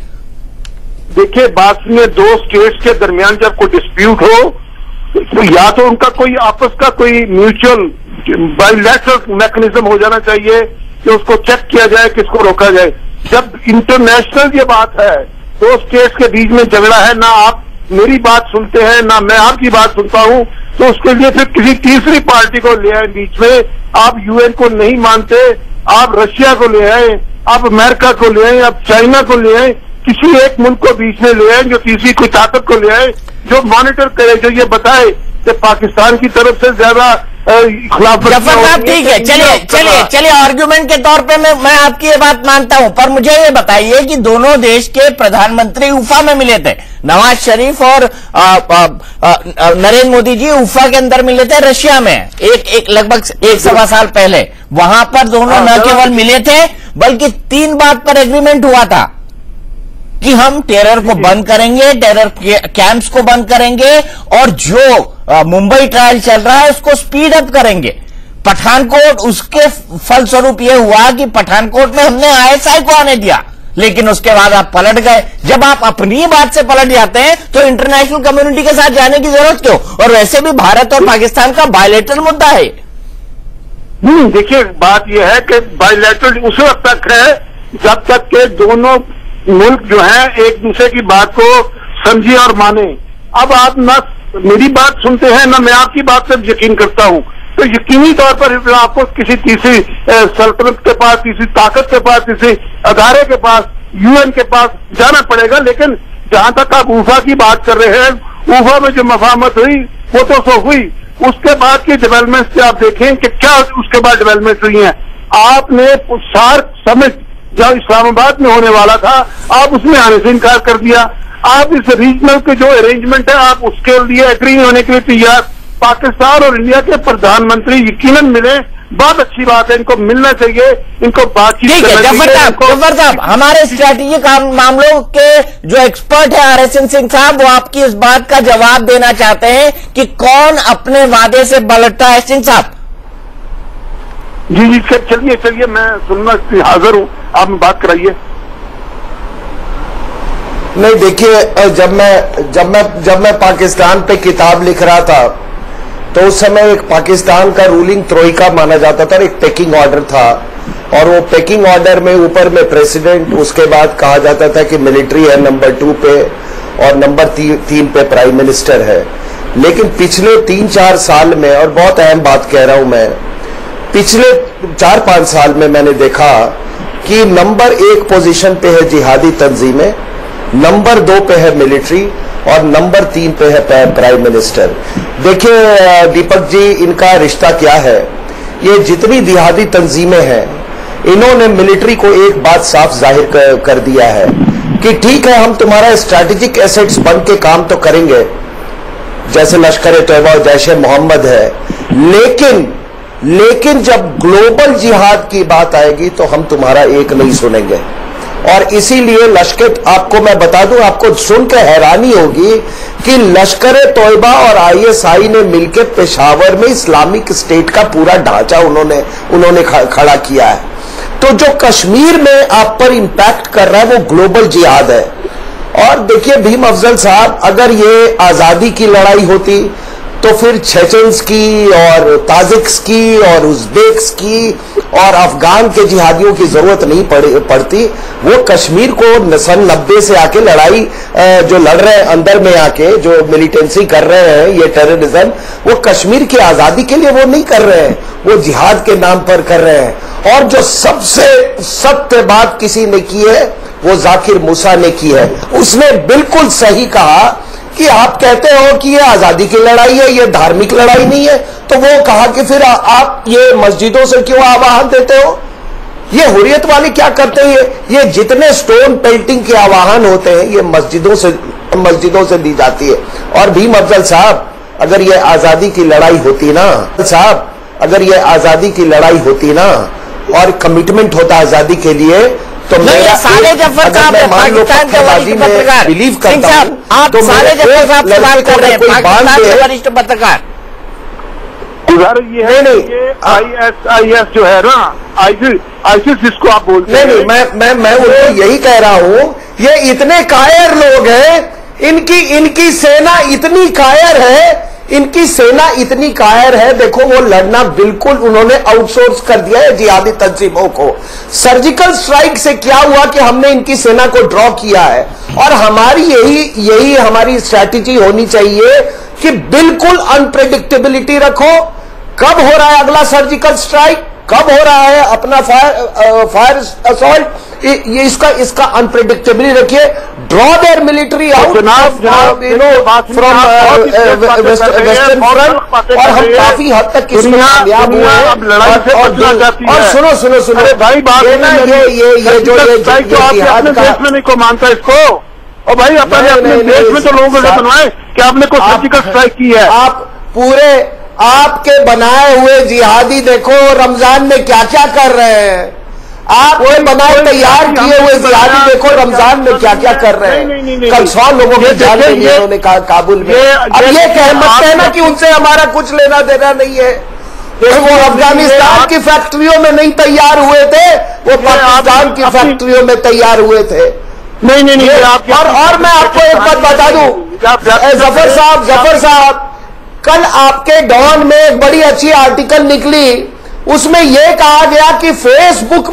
देखिए, बात में दो स्टेट्स के दरमियान जब कोई डिस्प्यूट हो तो या तो उनका कोई आपस का कोई म्यूचुअल बायलैटरल मैकेनिज्म हो जाना चाहिए कि उसको चेक किया जाए, किसको रोका जाए। जब इंटरनेशनल ये बात है, दो स्टेट्स के बीच में झगड़ा है, ना आप मेरी बात सुनते हैं ना मैं आपकी बात सुनता हूं, तो उसके लिए फिर किसी तीसरी पार्टी को ले आए बीच में। आप यूएन को नहीं मानते, आप रशिया को ले आए, आप अमेरिका को ले आए, आप चाइना को ले आए, किसी एक मुल्क को बीच में ले आए, जो तीसरी कोई ताकत को ले आए जो मॉनिटर करे, जो ये बताए कि पाकिस्तान की तरफ से ज्यादा खिलाफ। जफर साहब ठीक है, चलिए आर्ग्यूमेंट के तौर पे मैं आपकी ये बात मानता हूं, पर मुझे ये बताइए कि दोनों देश के प्रधानमंत्री उफा में मिले थे, नवाज शरीफ और नरेंद्र मोदी जी उफा के अंदर मिले थे रशिया में एक लगभग 1-1.25 साल पहले। वहां पर दोनों न केवल मिले थे बल्कि 3 बात पर एग्रीमेंट हुआ था कि हम टेरर को बंद करेंगे, टेरर कैंप्स को बंद करेंगे और जो मुंबई ट्रायल चल रहा है उसको स्पीड अप करेंगे। पठानकोट, उसके फलस्वरूप यह हुआ कि पठानकोट में हमने आईएसआई को आने दिया, लेकिन उसके बाद आप पलट गए। जब आप अपनी बात से पलट जाते हैं तो इंटरनेशनल कम्युनिटी के साथ जाने की जरूरत क्यों? और वैसे भी भारत और पाकिस्तान का बायलैटरल मुद्दा है। देखिए, बात यह है कि बायलैटरल उस वक्त तक है जब तक के दोनों मुल्क जो है एक दूसरे की बात को समझे और माने। अब आप ना मेरी बात सुनते हैं ना मैं आपकी बात पर यकीन करता हूं, तो यकीनी तौर पर आपको किसी तीसरी सल्तनत के पास, किसी ताकत के पास, किसी अदारे के पास, यूएन के पास जाना पड़ेगा। लेकिन जहां तक आप ऊफा की बात कर रहे हैं, ऊफा में जो मफाहमत हुई वो तो सो हुई, उसके बाद की डेवलपमेंट से आप देखें कि क्या उसके बाद डेवलपमेंट हुई है। आपने सार्क समिट जो इस्लामाबाद में होने वाला था, आप उसमें आने से इनकार कर दिया। आप इस रीजनल के जो अरेंजमेंट है आप उसके लिए एग्री होने के लिए तैयार। पाकिस्तान और इंडिया के प्रधानमंत्री यकीनन मिले, बहुत अच्छी बात है, इनको मिलना चाहिए, इनको बातचीत करनी चाहिए। जफर साहब, हमारे स्ट्रैटेजिक मामलों के जो एक्सपर्ट है RSN सिंह साहब, वो आपकी इस बात का जवाब देना चाहते हैं कि कौन अपने वादे से पलटता है। सिंह साहब जी चलिए मैं सुनना हाजिर हूं, आप बात कराइए। नहीं, देखिए, जब मैं पाकिस्तान पे किताब लिख रहा था तो उस समय एक पाकिस्तान का रूलिंग त्रोइका माना जाता था, एक पेकिंग ऑर्डर था, और वो पेकिंग ऑर्डर में ऊपर में प्रेसिडेंट, उसके बाद कहा जाता था कि मिलिट्री है नंबर 2 पे और नंबर 3 पे प्राइम मिनिस्टर है। लेकिन पिछले 3-4 साल में, और बहुत अहम बात कह रहा हूं मैं, पिछले 4-5 साल में मैंने देखा कि नंबर 1 पोजीशन पे है जिहादी तंजीमें, नंबर 2 पे है मिलिट्री और नंबर 3 पे है प्राइम मिनिस्टर। देखिए दीपक जी, इनका रिश्ता क्या है? ये जितनी जिहादी तंजीमें हैं, इन्होंने मिलिट्री को एक बात साफ जाहिर कर दिया है कि ठीक है हम तुम्हारा स्ट्रैटेजिक एसेट्स बन के काम तो करेंगे जैसे लश्कर तैयबा और जैश मोहम्मद है, लेकिन जब ग्लोबल जिहाद की बात आएगी तो हम तुम्हारा एक नहीं सुनेंगे। और इसीलिए लश्कर, आपको मैं बता दूं, आपको सुनकर हैरानी होगी कि लश्कर तैयबा और आईएसआई ने मिलकर पेशावर में इस्लामिक स्टेट का पूरा ढांचा उन्होंने खड़ा किया है। तो जो कश्मीर में आप पर इंपैक्ट कर रहा है वो ग्लोबल जिहाद है। और देखिए भीम अफजल साहब, अगर ये आजादी की लड़ाई होती तो फिर चेचन्स की और ताजिक्स की और उज्बेक्स की और अफगान के जिहादियों की जरूरत नहीं पड़ती। वो कश्मीर को सन 90 से आके लड़ाई जो लड़ रहे हैं अंदर में आके, जो मिलिटेंसी कर रहे हैं, ये टेररिज्म, वो कश्मीर की आजादी के लिए वो नहीं कर रहे हैं, वो जिहाद के नाम पर कर रहे हैं। और जो सबसे सत्य बात किसी ने की है वो जाकिर मूसा ने की है। उसने बिल्कुल सही कहा कि आप कहते हो कि ये आजादी की लड़ाई है, ये धार्मिक लड़ाई नहीं है, तो वो कहा कि फिर आप ये मस्जिदों से क्यों आवाहन देते हो? ये हुर्रियत वाले क्या करते हैं? ये जितने स्टोन पेंटिंग के आवाहन होते हैं ये मस्जिदों से दी जाती है। और भीम अफजल साहब, अगर ये आजादी की लड़ाई होती ना साहब, अगर ये आजादी की लड़ाई होती ना और कमिटमेंट होता आजादी के लिए, तो मेरा साले जफर साहब पाकिस्तान के वरिष्ठ पत्रकार बिलीव करता हूं, आप तो साले जफर साहब से बात कर रहे हैं, पाकिस्तान के वरिष्ठ पत्रकार। ये है नहीं, ये ISIS जो है ना, आईसिस जिसको आप बोलते हैं। नहीं, मैं उनको यही कह रहा हूं, ये इतने कायर लोग हैं, इनकी सेना इतनी कायर है, इनकी सेना इतनी कायर है, देखो वो लड़ना बिल्कुल उन्होंने आउटसोर्स कर दिया है जिहादी तंजीमों को। सर्जिकल स्ट्राइक से क्या हुआ कि हमने इनकी सेना को ड्रॉ किया है। और हमारी यही हमारी स्ट्रैटेजी होनी चाहिए कि बिल्कुल अनप्रेडिक्टेबिलिटी रखो। कब हो रहा है अगला सर्जिकल स्ट्राइक, कब हो रहा है अपना फायर असॉल्ट, ये इसका अनप्रेडिक्टेबिलिटी रखिए। Draw their military out from western front, और हम काफी हद तक इसमें कामयाब हुए हैं। और सुनो भाई, बात ये जो अपने देश में नहीं को मानता इसको, और भाई अपने देश में तो लोगों को बनवाए कि आपने कोई सर्जिकल स्ट्राइक की है। आप पूरे आपके बनाए हुए जिहादी देखो रमजान में क्या क्या कर रहे हैं, आपके बनाए तैयार किए हुए जिहादी देखो रमजान में क्या क्या कर रहे हैं। कल 100 लोगों की जान ली उन्होंने कहा काबुल में। अब ये कहना कि उनसे हमारा कुछ लेना देना नहीं है। वो अफगानिस्तान की फैक्ट्रियों में नहीं तैयार हुए थे, वो पाकिस्तान की फैक्ट्रियों में तैयार हुए थे। नहीं और मैं आपको एक बात बता दूं, जफर साहब, कल आपके डॉन में एक बड़ी अच्छी आर्टिकल निकली, उसमें यह कहा गया कि फेसबुक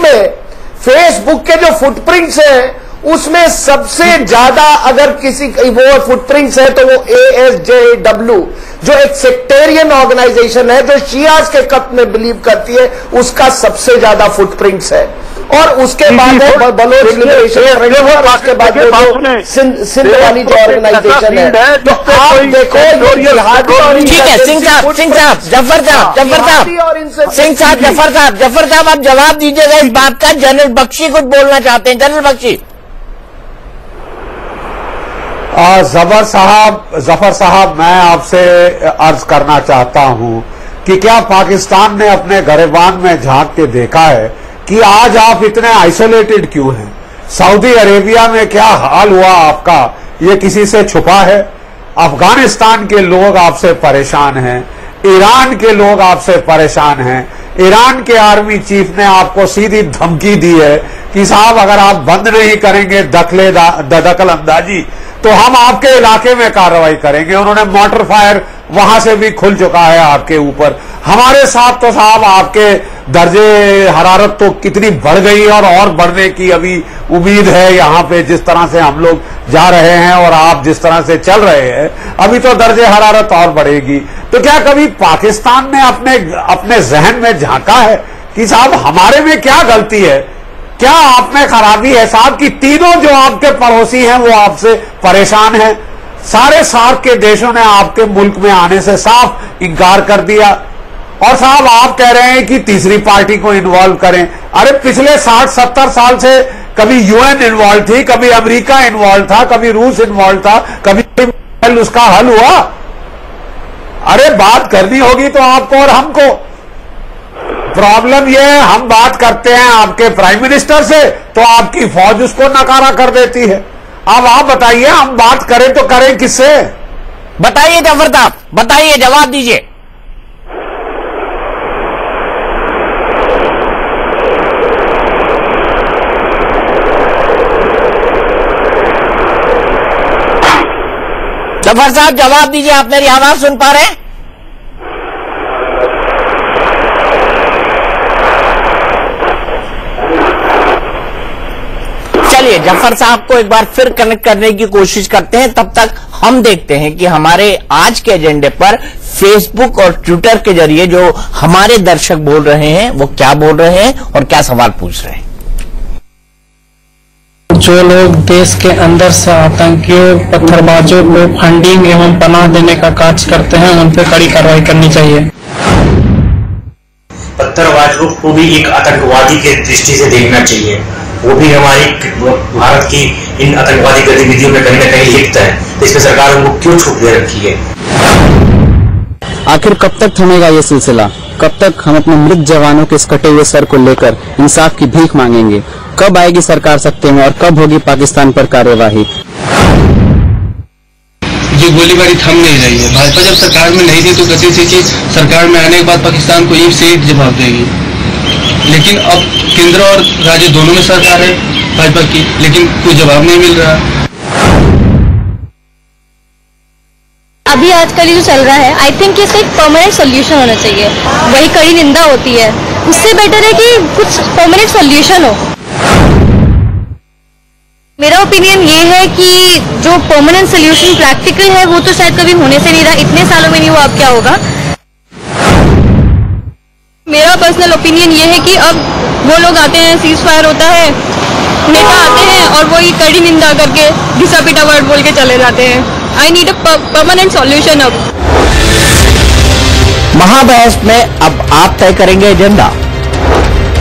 के जो फुटप्रिंट्स हैं उसमें सबसे ज्यादा अगर किसी वो फुटप्रिंट्स है तो वो ASJW जो एक सेक्टेरियन ऑर्गेनाइजेशन है जो शियाज के कत्ल में बिलीव करती है, उसका सबसे ज्यादा फुटप्रिंट्स है। और उसके बाद है बलोच लिबरेशन फ्रंट, और उसके बाद सिंध वाली जो ऑर्गेनाइजेशन है। तो आप देखो ठीक है, सिंह साहब, जफर साहब आप जवाब दीजिएगा इस बात का। जनरल बख्शी कुछ बोलना चाहते हैं, जनरल बख्शी। जफर साहब, मैं आपसे अर्ज करना चाहता हूं कि क्या पाकिस्तान ने अपने गिरबान में झांक के देखा है कि आज आप इतने आइसोलेटेड क्यों हैं? सऊदी अरेबिया में क्या हाल हुआ आपका, ये किसी से छुपा है? अफगानिस्तान के लोग आपसे परेशान हैं, ईरान के लोग आपसे परेशान हैं। ईरान के आर्मी चीफ ने आपको सीधी धमकी दी है कि साहब अगर आप बंद नहीं करेंगे दखल अंदाजी तो हम आपके इलाके में कार्रवाई करेंगे। उन्होंने मोटर फायर वहां से भी खुल चुका है आपके ऊपर। हमारे साथ तो साहब आपके दर्जे हरारत तो कितनी बढ़ गई और बढ़ने की अभी उम्मीद है। यहाँ पे जिस तरह से हम लोग जा रहे हैं और आप जिस तरह से चल रहे हैं, अभी तो दर्जे हरारत और बढ़ेगी। तो क्या कभी पाकिस्तान ने अपने जहन में झांका है कि साहब हमारे में क्या गलती है, क्या आप में खराबी है साहब कि तीनों जो आपके पड़ोसी हैं वो आपसे परेशान हैं? सारे सार्क के देशों ने आपके मुल्क में आने से साफ इनकार कर दिया, और साहब आप कह रहे हैं कि तीसरी पार्टी को इन्वॉल्व करें। अरे पिछले 60-70 साल से कभी यूएन इन्वॉल्व थी, कभी अमेरिका इन्वॉल्व था, कभी रूस इन्वॉल्व था, कभी उसका हल हुआ। अरे बात करनी होगी तो आपको और हमको। प्रॉब्लम यह है, हम बात करते हैं आपके प्राइम मिनिस्टर से तो आपकी फौज उसको नकारा कर देती है। अब आप बताइए, हम बात करें तो करें किससे? बताइए जफर साहब, बताइए, जवाब दीजिए। जफर साहब जवाब दीजिए, आप मेरी आवाज सुन पा रहे हैं? चलिए जफर साहब को एक बार फिर कनेक्ट करने की कोशिश करते हैं। तब तक हम देखते हैं कि हमारे आज के एजेंडे पर फेसबुक और ट्विटर के जरिए जो हमारे दर्शक बोल रहे हैं वो क्या बोल रहे हैं और क्या सवाल पूछ रहे हैं। जो लोग देश के अंदर से आतंकियों, पत्थरबाजों को फंडिंग एवं पनाह देने का कार्य करते हैं, उन पर कड़ी कार्रवाई करनी चाहिए। पत्थरबाजों को भी एक आतंकवादी के दृष्टि से देखना चाहिए। वो भी हमारी भारत की इन आतंकवादी गतिविधियों में कहीं न कहीं लिप्त है, तो इसमें सरकार उनको क्यों छूट दे रखी है? आखिर कब तक थमेगा ये सिलसिला? कब तक हम अपने मृत जवानों के इस कटे हुए सर को लेकर इंसाफ की भीख मांगेंगे? कब आएगी सरकार सत्ते में और कब होगी पाकिस्तान पर कार्यवाही? ये गोलीबारी थम नहीं रही है। भाजपा जब सरकार में नहीं थी तो कहती थी कि सरकार में आने के बाद पाकिस्तान को एक से एक जवाब देगी, लेकिन अब केंद्र और राज्य दोनों में सरकार है भाजपा की, लेकिन कोई जवाब नहीं मिल रहा। अभी आजकल जो चल रहा है, आई थिंक इसका एक परमानेंट सोल्यूशन होना चाहिए। वही कड़ी निंदा होती है, उससे बेटर है कि कुछ परमानेंट सोल्यूशन हो। मेरा ओपिनियन ये है कि जो परमानेंट सोल्यूशन प्रैक्टिकल है वो तो शायद कभी होने से नहीं रहा, इतने सालों में नहीं हुआ, अब क्या होगा। मेरा पर्सनल ओपिनियन ये है कि अब वो लोग आते हैं, सीज फायर होता है, नेता आते हैं और वो ही कड़ी निंदा करके घिसा पिटा वर्ड बोल के चले जाते हैं। I need a permanent solution. अब महाबहस में अब आप तय करेंगे एजेंडा।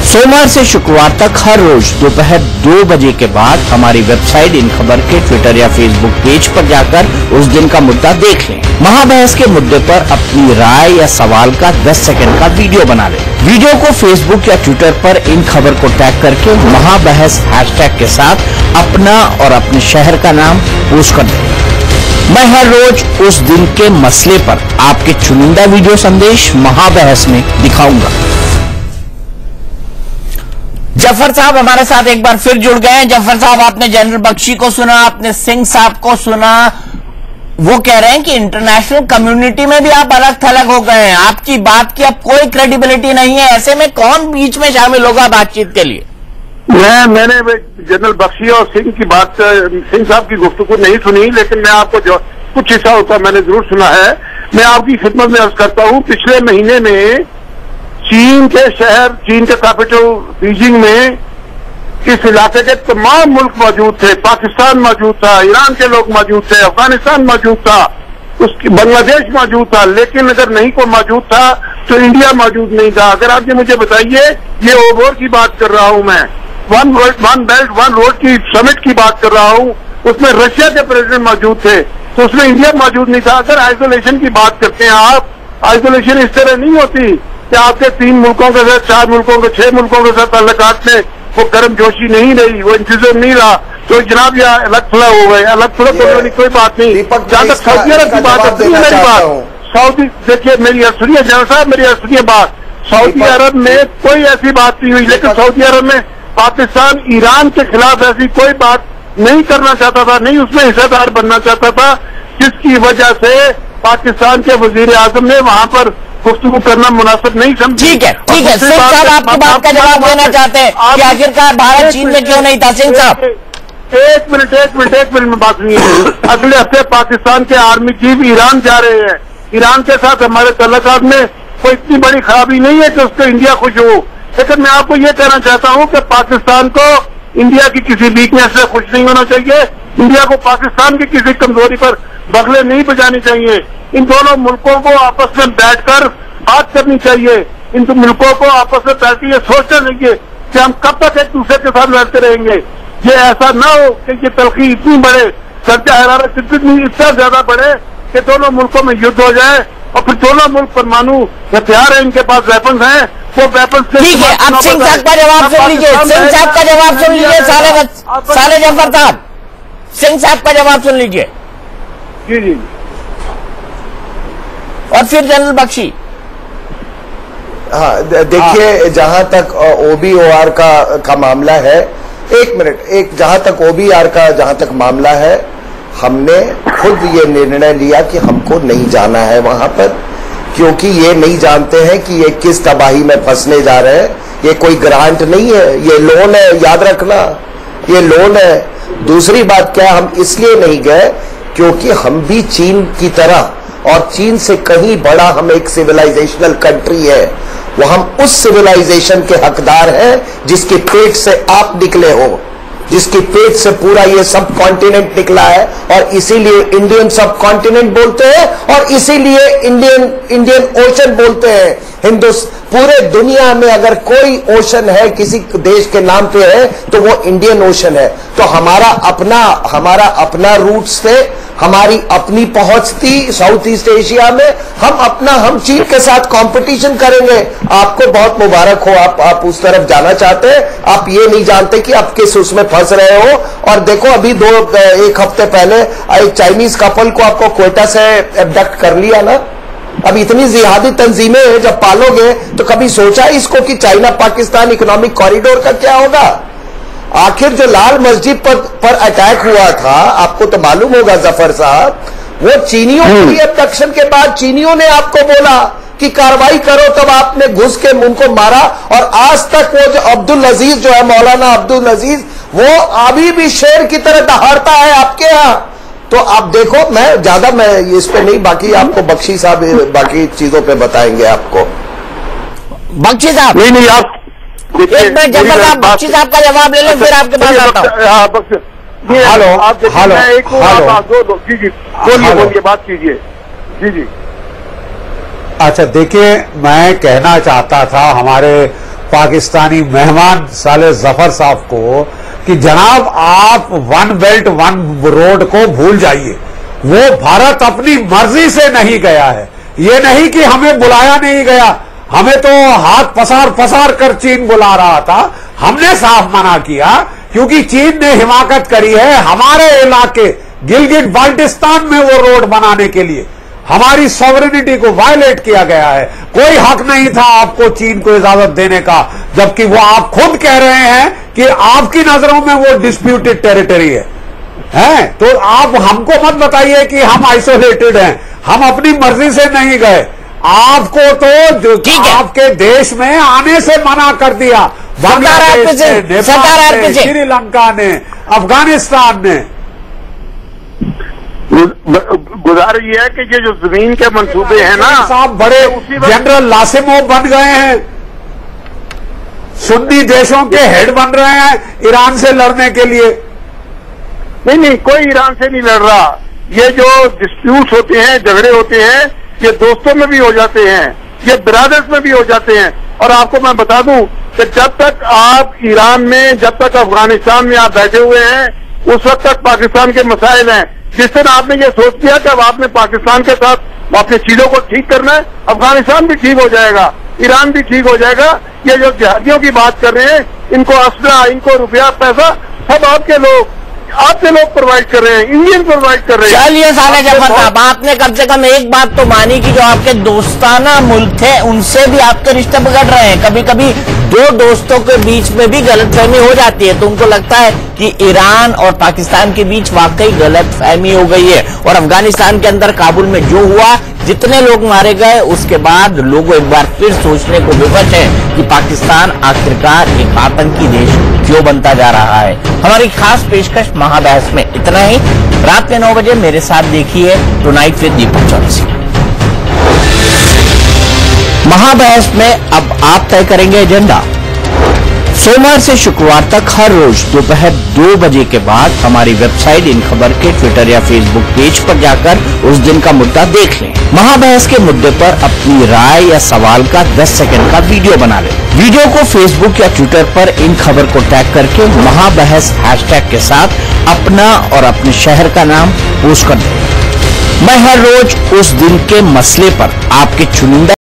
सोमवार से शुक्रवार तक हर रोज दोपहर 2 बजे के बाद हमारी वेबसाइट इन खबर के ट्विटर या फेसबुक पेज पर जाकर उस दिन का मुद्दा देख लें। महाबहस के मुद्दे पर अपनी राय या सवाल का 10 सेकंड का वीडियो बना लें। वीडियो को फेसबुक या ट्विटर पर इन खबर को टैग करके महाबहस हैशटैग के साथ अपना और अपने शहर का नाम पोस्ट कर दें। मैं हर रोज उस दिन के मसले पर आपके चुनिंदा वीडियो संदेश महाबहस में दिखाऊंगा। जफर साहब हमारे साथ एक बार फिर जुड़ गए हैं। जफर साहब, आपने जनरल बख्शी को सुना, आपने सिंह साहब को सुना, वो कह रहे हैं कि इंटरनेशनल कम्युनिटी में भी आप अलग थलग हो गए हैं, आपकी बात की अब कोई क्रेडिबिलिटी नहीं है। ऐसे में कौन बीच में शामिल होगा बातचीत के लिए? मैंने जनरल बख्शी और सिंह की बात, सिंह साहब की गुफ्तगू नहीं सुनी, लेकिन मैं आपको जो कुछ हिस्सा होता मैंने जरूर सुना है। मैं आपकी खिदमत में अर्ज करता हूँ, पिछले महीने में चीन के शहर, चीन के कैपिटल बीजिंग में इस इलाके के तमाम मुल्क मौजूद थे। पाकिस्तान मौजूद था, ईरान के लोग मौजूद थे, अफगानिस्तान मौजूद था, उसकी बांग्लादेश मौजूद था, लेकिन अगर नहीं को मौजूद था तो इंडिया मौजूद नहीं था। अगर आप ये मुझे बताइए, ये ओवोर की बात कर रहा हूं मैं, वन बेल्ट वन रोड की समिट की बात कर रहा हूं, उसमें रशिया के प्रेसिडेंट मौजूद थे, तो उसमें इंडिया मौजूद नहीं था। अगर आइसोलेशन की बात करते हैं आप, आइसोलेशन इस तरह नहीं होती कि आपके 3 मुल्कों के साथ, 4 मुल्कों के, 6 मुल्कों के साथ ताल्लुकात में वो गर्मजोशी नहीं रही, वो इंतजाम नहीं रहा, तो जनाब यहाँ अलग थोड़ा हो गए, अलग थोड़ा बोलने की कोई बात नहीं। जहां तक सऊदी अरब की बात है, मेरी बात सऊदी, देखिए मेरी सुनिए जनरल साहब, मेरी सुनिए बात, सऊदी अरब में कोई ऐसी बात नहीं हुई, लेकिन सऊदी अरब में पाकिस्तान ईरान के खिलाफ ऐसी कोई बात नहीं करना चाहता था, नहीं उसमें हिस्सेदार बनना चाहता था, जिसकी वजह से पाकिस्तान के वजीर आजम ने वहां पर गुफ्तगू करना मुनासिब नहीं समझा। ठीक है, ठीक है। सिंह साहब आपकी बात का जवाब देना चाहते हैं कि आखिरकार भारत चीन में क्यों नहीं था? सिंह साहब एक मिनट में बात नहीं है। अगले हफ्ते पाकिस्तान के आर्मी चीफ ईरान जा रहे हैं। ईरान के साथ हमारे तल्लुकात में कोई इतनी बड़ी खराबी नहीं है कि उसको इंडिया खुश हो, लेकिन मैं आपको ये कहना चाहता हूँ कि पाकिस्तान को इंडिया की किसी वीकनेस से खुश नहीं होना चाहिए। इंडिया को पाकिस्तान की किसी कमजोरी पर बगले नहीं बजानी चाहिए। इन दोनों मुल्कों को आपस में बैठकर बात करनी चाहिए। इन मुल्कों को आपस में बैठ के ये सोचना चाहिए कि हम कब तक एक दूसरे के साथ लड़ते रहेंगे। ये ऐसा ना हो कि ये तलखी इतनी बढ़े, दर्जा हरारत इतना ज्यादा बढ़े कि दोनों मुल्कों में युद्ध हो जाए और फिर दोनों मुल्क परमाणु हथियार है, इनके पास वेपन्स हैं, वो वेपन्स से। ठीक है, अब सिंह साहब का जवाब सुन लीजिए, सिंह साहब का जवाब सुन लीजिए, साले जफर साहब, सिंह साहब का जवाब सुन लीजिए। जी जी। और फिर जनरल बख्शी। हाँ, देखिए जहां तक OBOR का मामला है, एक मिनट, जहां तक OBR का जहां तक मामला है, हमने खुद ये निर्णय लिया कि हमको नहीं जाना है वहां पर, क्योंकि ये नहीं जानते हैं कि ये किस तबाही में फंसने जा रहे हैं। ये कोई ग्रांट नहीं है, ये लोन है, याद रखना, ये लोन है। दूसरी बात क्या, हम इसलिए नहीं गए क्योंकि हम भी चीन की तरह और चीन से कहीं बड़ा हम एक सिविलाइजेशनल कंट्री है, वो हम उस सिविलाइजेशन के हकदार हैं जिसके पेट से आप निकले हो, जिसकी पेट से पूरा ये सब कॉन्टिनेंट निकला है, और इसीलिए इंडियन सब कॉन्टिनेंट बोलते हैं और इसीलिए इंडियन ओशन बोलते हैं। पूरे दुनिया में अगर कोई ओशन है किसी देश के नाम पे है तो वो इंडियन ओशन है। तो हमारा अपना रूट्स थे, हमारी अपनी पहुंच थी साउथ ईस्ट एशिया में, हम चीन के साथ कंपटीशन करेंगे। आपको बहुत मुबारक हो, आप उस तरफ जाना चाहते हैं, आप ये नहीं जानते कि आप किस उसमें फंस रहे हो। और देखो अभी एक हफ्ते पहले एक चाइनीज कपल को आपको क्वेटा से एबडक्ट कर लिया ना। अब इतनी जिहादी तंजीमें जब पालोगे तो कभी सोचा इसको कि चाइना पाकिस्तान इकोनॉमिक कॉरिडोर का क्या होगा? आखिर जो लाल मस्जिद पर अटैक हुआ था, आपको तो मालूम होगा जफर साहब, वो चीनियों की एबडक्शन के बाद चीनियों ने आपको बोला कि कार्रवाई करो, तब आपने घुस के उनको मारा। और आज तक वो जो अब्दुल अजीज जो है, मौलाना अब्दुल अजीज, वो अभी भी शेर की तरह दहाड़ता है आपके यहाँ। तो आप देखो, मैं इस पे नहीं, बाकी आपको बख्शी साहब बाकी चीजों पे बताएंगे आपको। बख्शी साहब नहीं आप एक मिनट, जफर साहब बख्शी साहब का जवाब ले लें, फिर आपके पास आता हूं। हेलो, जी बोलिए, बात कीजिए। जी। अच्छा देखिए, मैं कहना चाहता था हमारे पाकिस्तानी मेहमान साले जफर साहब को कि जनाब आप वन बेल्ट वन रोड को भूल जाइए। वो भारत अपनी मर्जी से नहीं गया है, ये नहीं कि हमें बुलाया नहीं गया, हमें तो हाथ पसार कर चीन बुला रहा था। हमने साफ मना किया क्योंकि चीन ने हिमाकत करी है हमारे इलाके गिलगिट बाल्टिस्तान में वो रोड बनाने के लिए। हमारी सॉवरेनिटी को वायलेट किया गया है। कोई हक नहीं था आपको चीन को इजाजत देने का, जबकि वो आप खुद कह रहे हैं कि आपकी नजरों में वो डिस्प्यूटेड टेरिटरी है। तो आप हमको मत बताइए कि हम आइसोलेटेड हैं, हम अपनी मर्जी से नहीं गए। आपको तो आपके देश में आने से मना कर दिया बांग्लादेश ने, नेपाल ने, श्रीलंका ने, अफगानिस्तान ने। गुजारिश ये है कि ये जो जमीन के मंसूबे हैं ना साहब, बड़े जनरल लासिमोव बन गए हैं, सुन्नी देशों के हेड बन रहे हैं ईरान से लड़ने के लिए। नहीं, कोई ईरान से नहीं लड़ रहा। ये जो डिस्प्यूट होते हैं, झगड़े होते हैं, ये दोस्तों में भी हो जाते हैं, ये ब्रदर्स में भी हो जाते हैं। और आपको मैं बता दूं कि जब तक आप ईरान में, जब तक अफगानिस्तान में आप बैठे हुए हैं, उस वक्त तक पाकिस्तान के मसाइल हैं। जिस दिन आपने ये सोच लिया कि अब आपने पाकिस्तान के साथ अपनी चीजों को ठीक करना है, अफगानिस्तान भी ठीक हो जाएगा, ईरान भी ठीक हो जाएगा। ये जो जिहादियों की बात कर रहे हैं, इनको असला, इनको रुपया पैसा सब आपके लोग प्रोवाइड कर रहे हैं, इंडियन प्रोवाइड कर रहे हैं। चलिए साले जफर साहब, आपने कम से कम एक बात तो मानी कि जो आपके दोस्ताना मुल्क थे उनसे भी आपके रिश्ते बिगड़ रहे हैं। कभी कभी दो दोस्तों के बीच में भी गलतफहमी हो जाती है, तो उनको लगता है कि ईरान और पाकिस्तान के बीच वाकई गलतफहमी हो गई है। और अफगानिस्तान के अंदर काबुल में जो हुआ, जितने लोग मारे गए, उसके बाद लोग एक बार फिर सोचने को विवश है कि पाकिस्तान आखिरकार एक आतंकी देश क्यों बनता जा रहा है। हमारी खास पेशकश महाबहस में इतना ही। रात के 9 बजे मेरे साथ देखिए टुनाइट विद दीपक चौरसिया। महाबहस में अब आप तय करेंगे एजेंडा। सोमवार से शुक्रवार तक हर रोज दोपहर 2 बजे के बाद हमारी वेबसाइट इन खबर के ट्विटर या फेसबुक पेज पर जाकर उस दिन का मुद्दा देख लें। महाबहस के मुद्दे पर अपनी राय या सवाल का 10 सेकंड का वीडियो बना लें। वीडियो को फेसबुक या ट्विटर पर इन खबर को टैग करके महाबहस हैशटैग के साथ अपना और अपने शहर का नाम पोस्ट कर दें। मैं हर रोज उस दिन के मसले पर आपके चुनिंदा